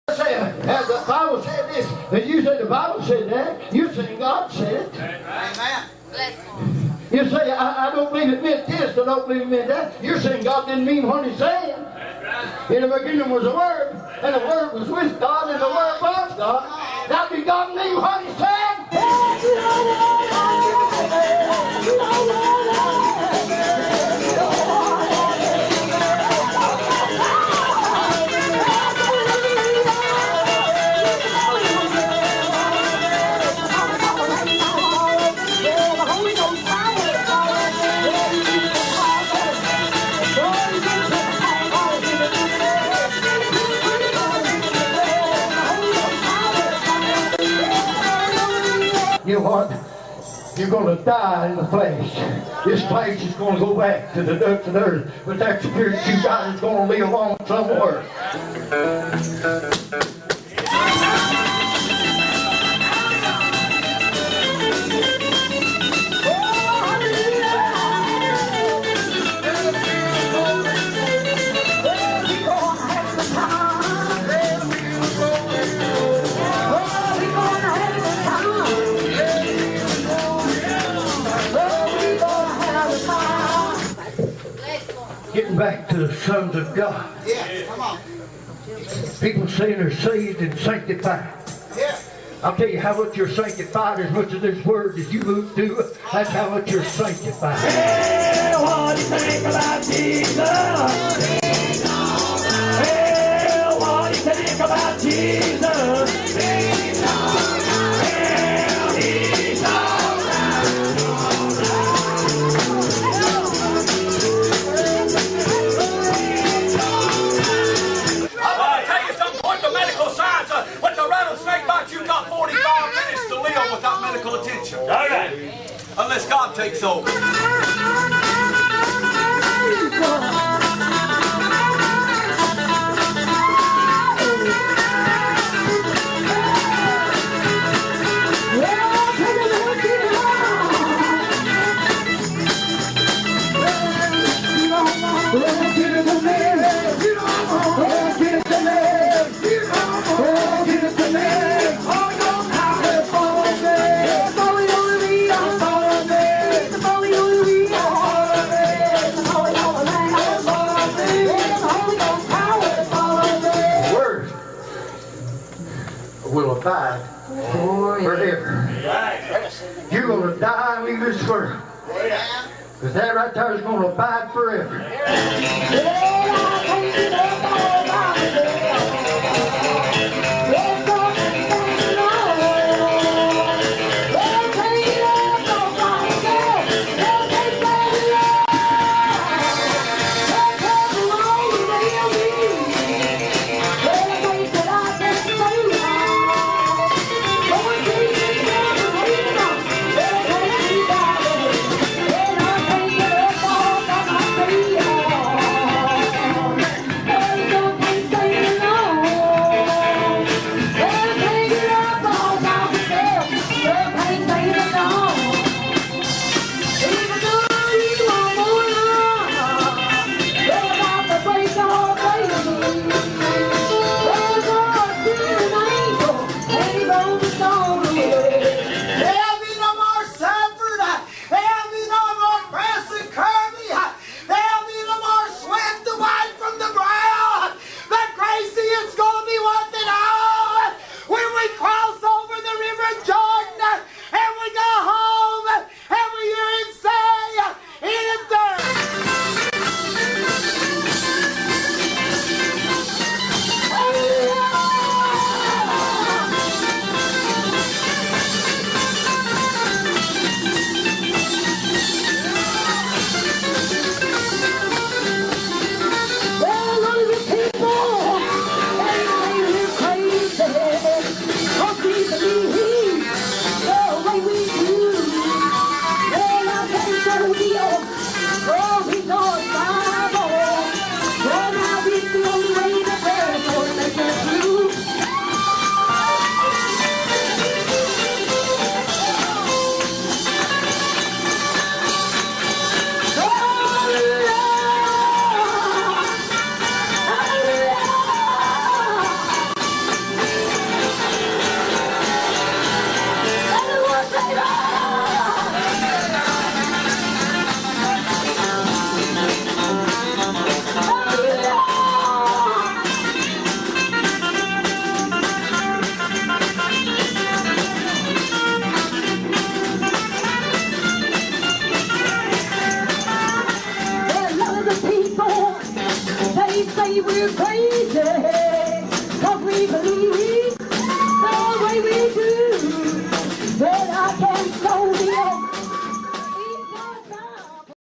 As the Bible said this, and you say the Bible said that, you say God said it. Amen. You say, I don't believe it meant this, I don't believe it meant that. You're saying God didn't mean what He's saying. In the beginning was a Word, and the Word was with God, and the Word was God. Now did God mean what He said? You know what? You're going to die in the flesh. This flesh is going to go back to the dust of the earth. But that spirit you got is going to live on somewhere. Getting back to the sons of God. Yeah, come on. People saying they're saved and sanctified. Yeah. I'll tell you how much you're sanctified as much as this word that you move through. That's how much you're sanctified. Hey, what do you think about Jesus? Hey, what do you think about Jesus? He's all right. He's all When the rattlesnake bites, you've got 45 minutes to live without medical attention. All right. Unless God takes over. Will abide forever. You're going to die and leave this world. Because that right there is going to abide forever.